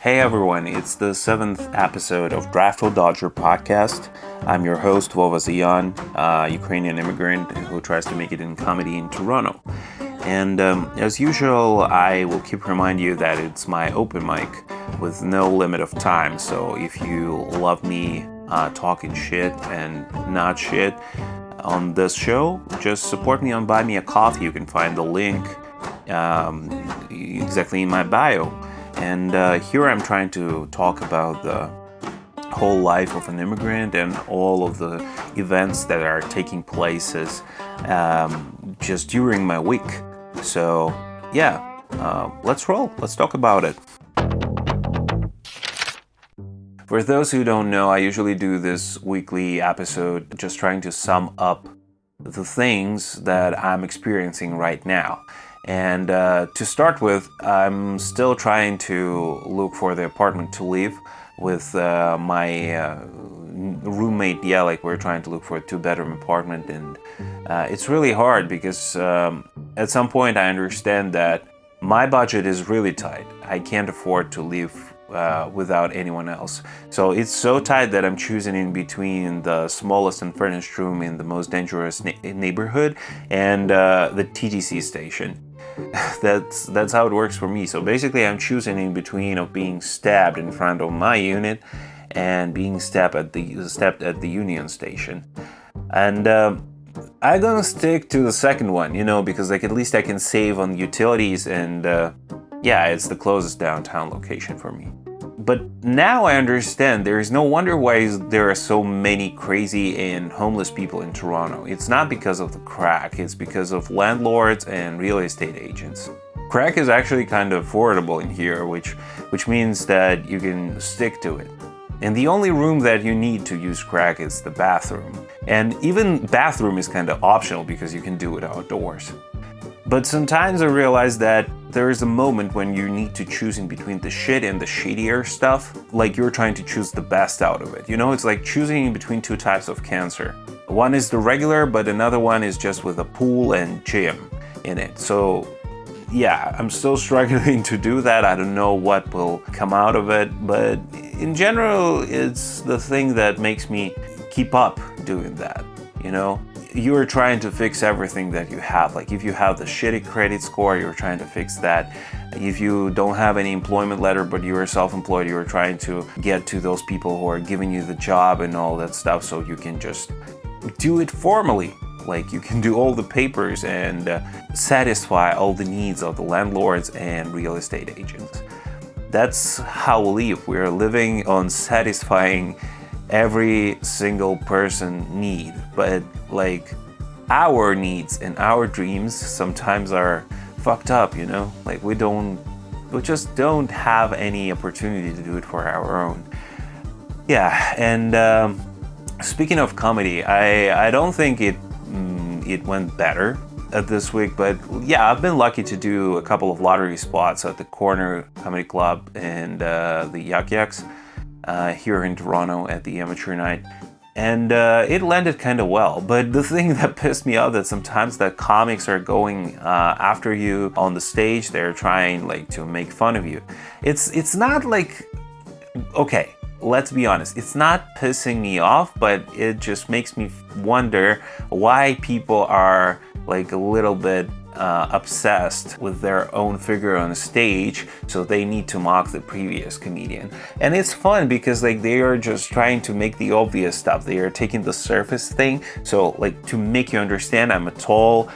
Hey everyone, it's the 7th episode of Draftful Dodger podcast. I'm your host, Vova Zeeon, a Ukrainian immigrant who tries to make it in comedy in Toronto. And as usual, I will keep remind you that it's my open mic with no limit of time. So if you love me talking shit and not shit on this show, just support me on Buy Me a Coffee. You can find the link exactly in my bio. And here I'm trying to talk about the whole life of an immigrant and all of the events that are taking place just during my week. So yeah, let's roll. Let's talk about it. For those who don't know, I usually do this weekly episode just trying to sum up the things that I'm experiencing right now. And to start with, I'm still trying to look for the apartment to live with my roommate. Yeah, like we're trying to look for a 2-bedroom apartment, and it's really hard because at some point I understand that my budget is really tight. I can't afford to live without anyone else. So it's so tight that I'm choosing in between the smallest unfurnished room in the most dangerous neighborhood and the TTC station. That's how it works for me. So basically I'm choosing in between of being stabbed in front of my unit and being stabbed at the Union station. And I'm gonna stick to the second one, because like at least I can save on utilities and yeah, it's the closest downtown location for me. But now I understand there is no wonder why there are so many crazy and homeless people in Toronto. It's not because of the crack, it's because of landlords and real estate agents. Crack is actually kind of affordable in here, which means that you can stick to it. And the only room that you need to use crack is the bathroom. And even bathroom is kind of optional because you can do it outdoors. But sometimes I realize that there is a moment when you need to choose in between the shit and the shittier stuff, like you're trying to choose the best out of it. It's like choosing in between two types of cancer. One is the regular, but another one is just with a pool and gym in it. So yeah, I'm still struggling to do that. I don't know what will come out of it, but in general, it's the thing that makes me keep up doing that, You're trying to fix everything that you have. Like if you have the shitty credit score, you're trying to fix that. If you don't have any employment letter, but you are self-employed, you're trying to get to those people who are giving you the job and all that stuff so you can just do it formally. Like you can do all the papers and satisfy all the needs of the landlords and real estate agents. That's how we live. We're living on satisfying every single person need, but like our needs and our dreams sometimes are fucked up, like we just don't have any opportunity to do it for our own. Yeah, and speaking of comedy, I don't think it went better this week, but yeah, I've been lucky to do a couple of lottery spots at the Corner Comedy Club and the Yuck Yucks here in Toronto at the Amateur Night, and it landed kind of well. But the thing that pissed me off that sometimes the comics are going after you on the stage. They're trying like to make fun of you. It's not like, okay, let's be honest, it's not pissing me off, but it just makes me wonder why people are like a little bit obsessed with their own figure on stage, so they need to mock the previous comedian. And it's fun because like they are just trying to make the obvious stuff. They are taking the surface thing. So like to make you understand, I'm a tall,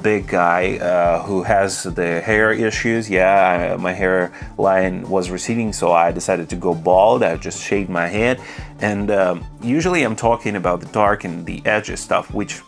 big guy who has the hair issues. Yeah, my hairline was receding, so I decided to go bald. I just shaved my head, and usually I'm talking about the dark and the edges stuff, which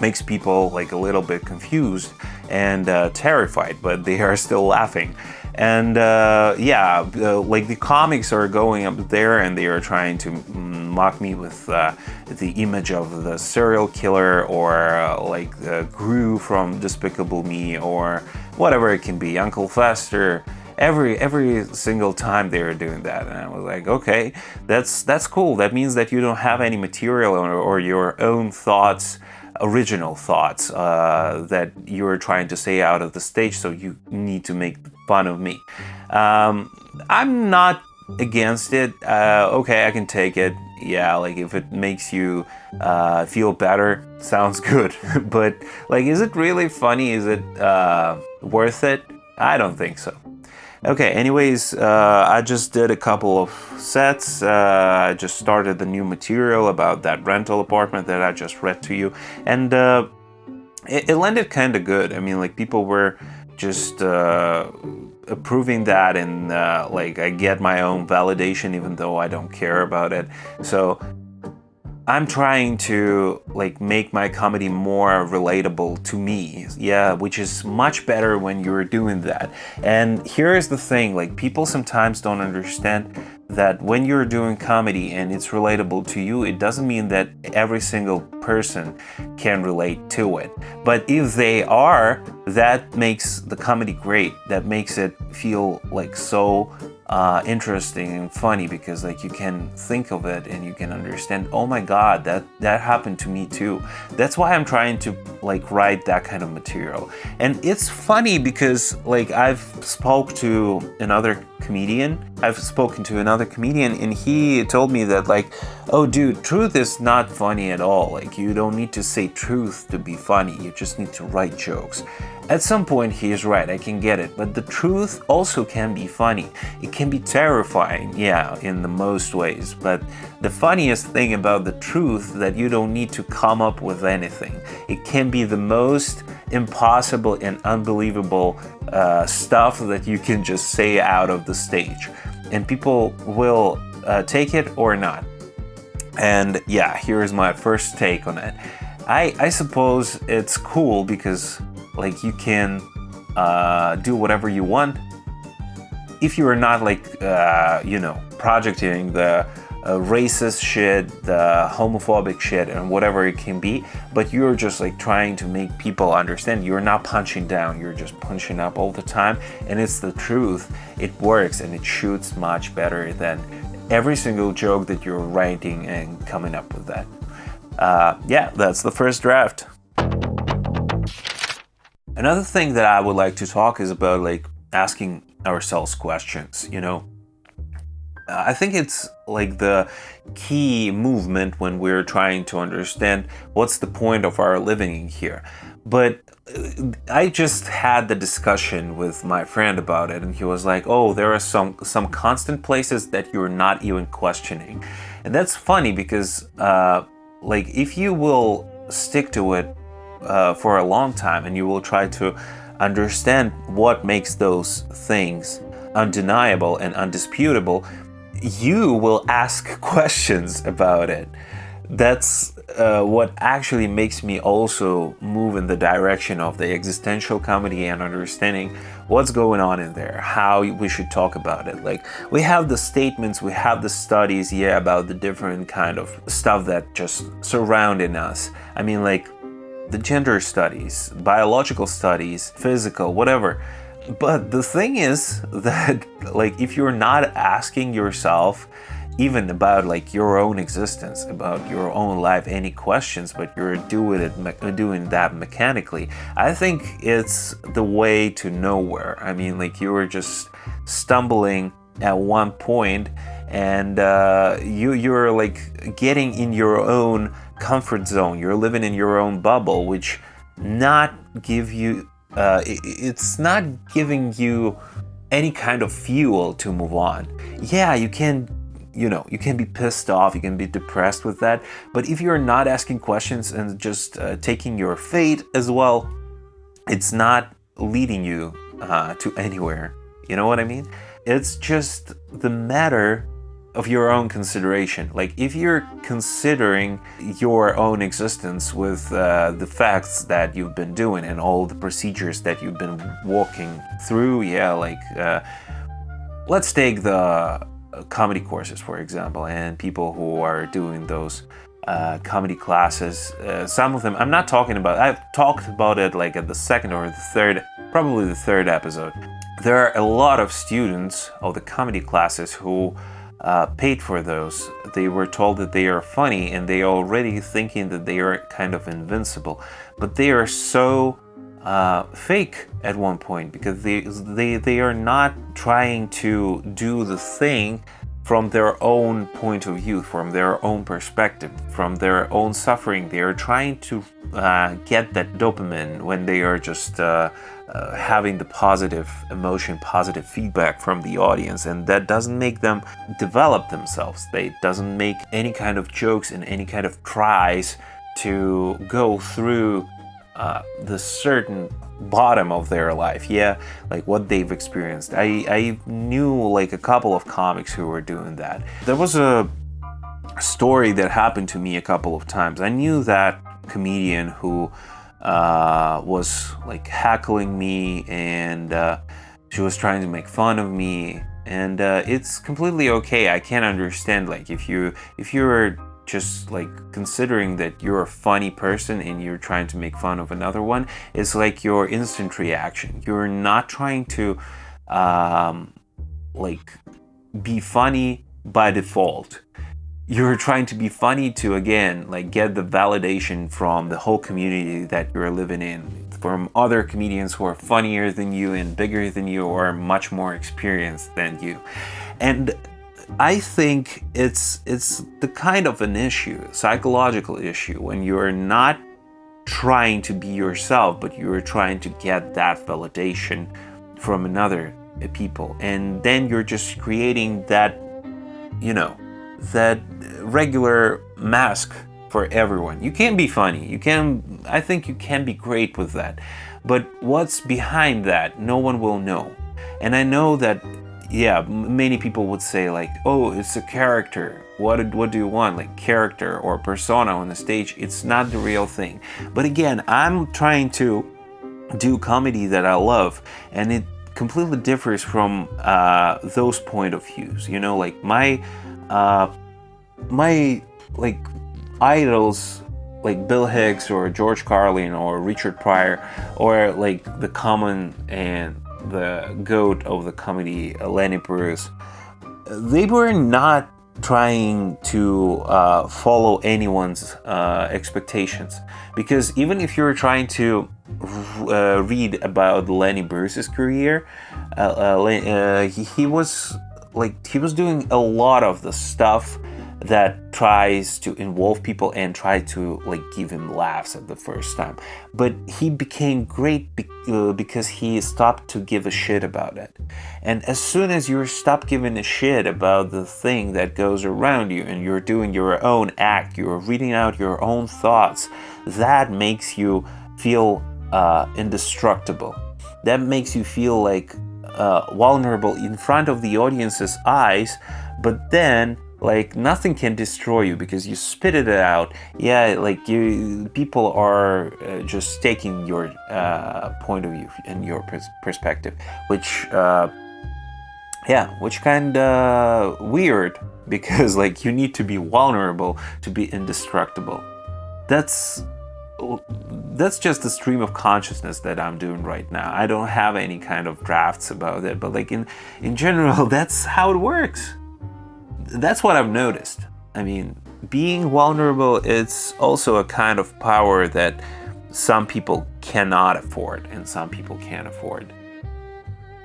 makes people like a little bit confused and terrified, but they are still laughing. And like the comics are going up there and they are trying to mock me with the image of the serial killer or like Gru from Despicable Me or whatever it can be, Uncle Fester. Every single time they were doing that, and I was like, okay, that's cool. That means that you don't have any material or your own thoughts original thoughts that you're trying to say out of the stage, so you need to make fun of me. I'm not against it. Okay, I can take it. Yeah, like if it makes you feel better, sounds good. But like, is it really funny? Is it worth it? I don't think so. Okay, anyways, I just did a couple of sets. I just started the new material about that rental apartment that I just read to you. And it landed kind of good. I mean, like, people were just approving that, and like, I get my own validation even though I don't care about it. So I'm trying to like make my comedy more relatable to me, yeah, which is much better when you're doing that. And here's the thing, like, people sometimes don't understand that when you're doing comedy and it's relatable to you, it doesn't mean that every single person can relate to it. But if they are, that makes the comedy great. That makes it feel like so interesting and funny, because like you can think of it and you can understand, oh my god, that happened to me too. That's why I'm trying to like write that kind of material. And it's funny because like I've spoken to another comedian and he told me that like, oh dude, truth is not funny at all. Like, you don't need to say truth to be funny, you just need to write jokes. At some point he is right, I can get it, but the truth also can be funny. It can be terrifying, yeah, in the most ways, but the funniest thing about the truth that you don't need to come up with anything. It can be the most impossible and unbelievable stuff that you can just say out of the stage, and people will take it or not. And yeah, here's my first take on it. I suppose it's cool because like you can do whatever you want if you are not like projecting the racist shit, the homophobic shit, and whatever it can be, but you're just like trying to make people understand. You're not punching down, you're just punching up all the time, and it's the truth. It works and it shoots much better than every single joke that you're writing and coming up with that. Yeah, that's the first draft. Another thing that I would like to talk is about like asking ourselves questions, you know. I think it's like the key movement when we're trying to understand what's the point of our living here. But I just had the discussion with my friend about it, and he was like, oh, there are some constant places that you're not even questioning. And that's funny because like if you will stick to it for a long time and you will try to understand what makes those things undeniable and undisputable, you will ask questions about it. That's what actually makes me also move in the direction of the existential comedy and understanding what's going on in there, how we should talk about it. Like, we have the statements, we have the studies, yeah, about the different kind of stuff that just surrounding us. I mean, like the gender studies, biological studies, physical, whatever. But the thing is that like if you're not asking yourself even about like your own existence, about your own life, any questions, but you're doing that mechanically, I think it's the way to nowhere. I mean, like you're just stumbling at one point, and you're like getting in your own comfort zone. You're living in your own bubble, which not give you it's not giving you any kind of fuel to move on. Yeah, you can be pissed off, you can be depressed with that, but if you're not asking questions and just taking your fate as well, it's not leading you to anywhere. You know what I mean? It's just the matter of your own consideration. Like if you're considering your own existence with the facts that you've been doing and all the procedures that you've been walking through, yeah, like let's take the comedy courses, for example, and people who are doing those comedy classes. Some of them, I'm not talking about, I've talked about it like at the second or the third, probably the third episode. There are a lot of students of the comedy classes who paid for those. They were told that they are funny, and they are already thinking that they are kind of invincible. But they are so fake at one point, because they are not trying to do the thing from their own point of view, from their own perspective, from their own suffering. They are trying to get that dopamine when they are just having the positive emotion, positive feedback from the audience, and that doesn't make them develop themselves. They doesn't make any kind of jokes and any kind of tries to go through the certain bottom of their life, like what they've experienced. I knew like a couple of comics who were doing that. There was a story that happened to me a couple of times. I knew that comedian who was like heckling me, and she was trying to make fun of me, and it's completely okay. I can understand, like, if you're just like considering that you're a funny person and you're trying to make fun of another one, it's like your instant reaction. You're not trying to like be funny by default. You're trying to be funny to, again, like get the validation from the whole community that you're living in, from other comedians who are funnier than you and bigger than you or much more experienced than you. And I think it's the kind of an issue, psychological issue, when you're not trying to be yourself, but you're trying to get that validation from another people. And then you're just creating that, that regular mask for everyone. You can be funny. I think you can be great with that. But what's behind that, no one will know. And I know that, many people would say like, oh, it's a character. What do you want? Like character or persona on the stage. It's not the real thing. But again, I'm trying to do comedy that I love, and it completely differs from those point of views. Like my like idols, like Bill Hicks or George Carlin or Richard Pryor, or like the common and the goat of the comedy, Lenny. They were not trying to follow anyone's expectations, because even if you're trying to read about Lenny Bruce's career, he was doing a lot of the stuff that tries to involve people and try to like give him laughs at the first time. But he became great because he stopped to give a shit about it. And as soon as you stop giving a shit about the thing that goes around you and you're doing your own act, you're reading out your own thoughts, that makes you feel indestructible. That makes you feel like vulnerable in front of the audience's eyes, but then like nothing can destroy you because you spit it out. People are just taking your point of view and your perspective, which kind of weird, because like you need to be vulnerable to be indestructible. That's just the stream of consciousness that I'm doing right now. I don't have any kind of drafts about it, but like in general, that's how it works. That's what I've noticed. I mean, being vulnerable, it's also a kind of power that some people cannot afford and some people can afford.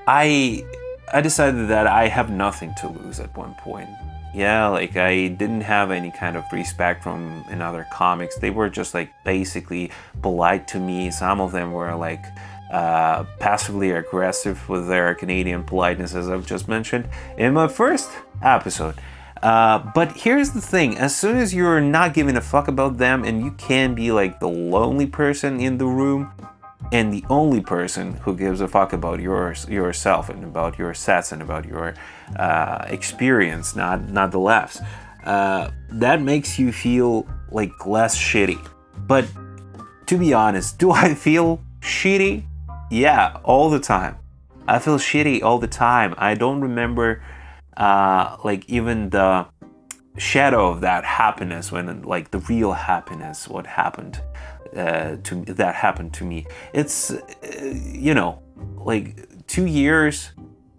I decided that I have nothing to lose at one point. I didn't have any kind of respect from another comics. They were just like basically polite to me. Some of them were like passively aggressive with their Canadian politeness, as I've just mentioned in my first episode. But here's the thing, as soon as you're not giving a fuck about them and you can be like the lonely person in the room and the only person who gives a fuck about yourself and about your sets and about your experience, not the laughs, that makes you feel like less shitty. But to be honest, do I feel shitty? Yeah, all the time. I feel shitty all the time. I don't remember even the shadow of that happiness, when like the real happiness, what happened that happened to me. It's 2 years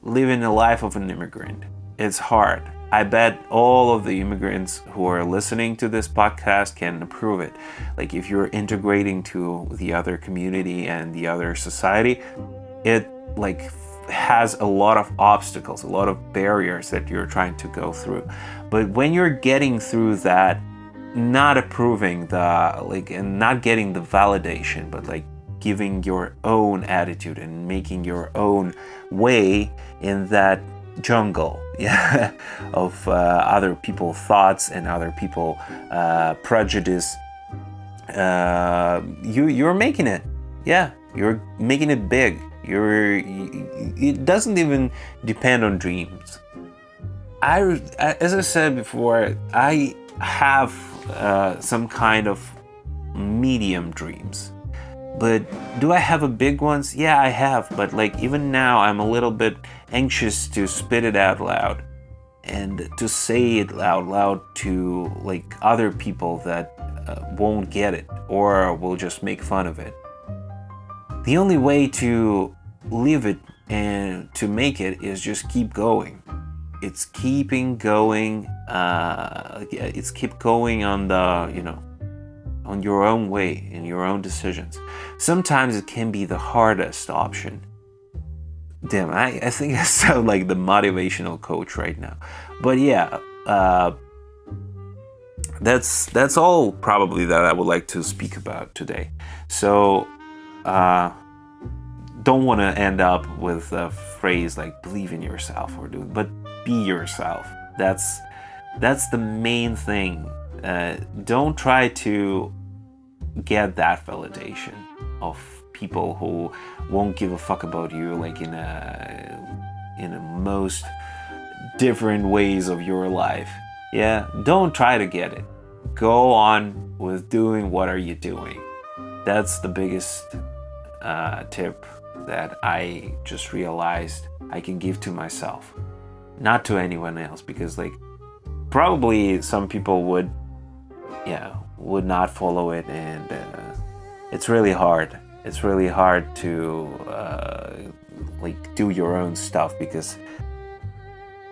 living the life of an immigrant. It's hard. I bet all of the immigrants who are listening to this podcast can approve it. Like if you're integrating to the other community and the other society, it like has a lot of obstacles, a lot of barriers that you're trying to go through. But when you're getting through that, not approving the like and not getting the validation, but like giving your own attitude and making your own way in that jungle, yeah, of other people's thoughts and other people prejudice, you're making it, yeah, you're making it big. It doesn't even depend on dreams. As I said before, I have some kind of medium dreams. But do I have a big ones? Yeah, I have. But like even now, I'm a little bit anxious to spit it out loud and to say it out loud to like other people that won't get it or will just make fun of it. The only way to live it and to make it is just keep going. It's keeping going. It's keep going on the, you know, on your own way, in your own decisions. Sometimes it can be the hardest option. Damn, I think I sound like the motivational coach right now. But yeah, that's all probably that I would like to speak about today. So, don't want to end up with a phrase like believe in yourself or do, but be yourself. That's the main thing. Don't try to get that validation of people who won't give a fuck about you, like in a most different ways of your life. Yeah, don't try to get it. Go on with doing what are you doing. That's the biggest tip that I just realized I can give to myself, not to anyone else, because like probably some people would not follow it, and it's really hard. It's really hard to like do your own stuff because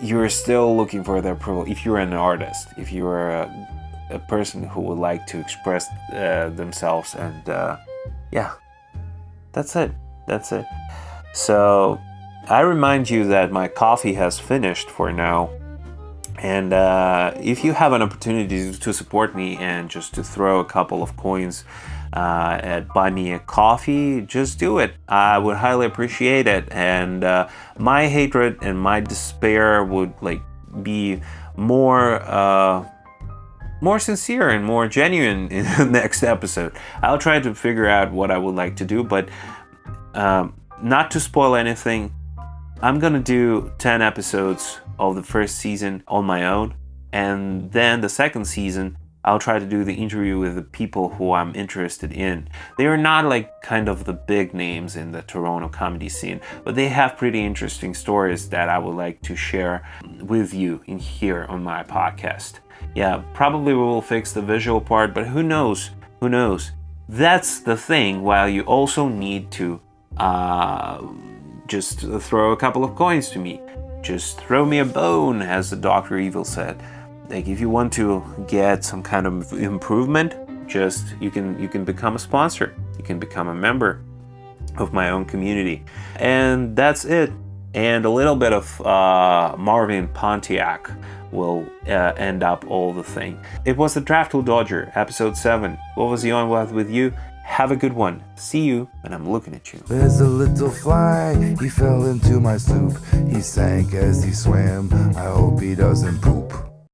you're still looking for the approval. If you're an artist, if you're a person who would like to express themselves, and yeah, that's it. So I remind you that my coffee has finished for now. And if you have an opportunity to support me and just to throw a couple of coins at Buy Me a Coffee, just do it. I would highly appreciate it. And my hatred and my despair would like be more sincere and more genuine in the next episode. I'll try to figure out what I would like to do, but not to spoil anything, I'm gonna do 10 episodes of the first season on my own, and then the second season I'll try to do the interview with the people who I'm interested in. They are not like kind of the big names in the Toronto comedy scene, but they have pretty interesting stories that I would like to share with you in here on my podcast. Yeah, probably we will fix the visual part, but who knows? That's the thing, while you also need to just throw a couple of coins to me. Just throw me a bone, as the Dr. Evil said. Like if you want to get some kind of improvement, just you can become a sponsor. You can become a member of my own community. And that's it. And a little bit of Marvin Pontiac will end up all the thing. It was the Draftful Dodger, episode 7. Vova Zeeon was with you. Have a good one. See you, and I'm looking at you. There's a little fly, he fell into my soup. He sank as he swam. I hope he doesn't poop.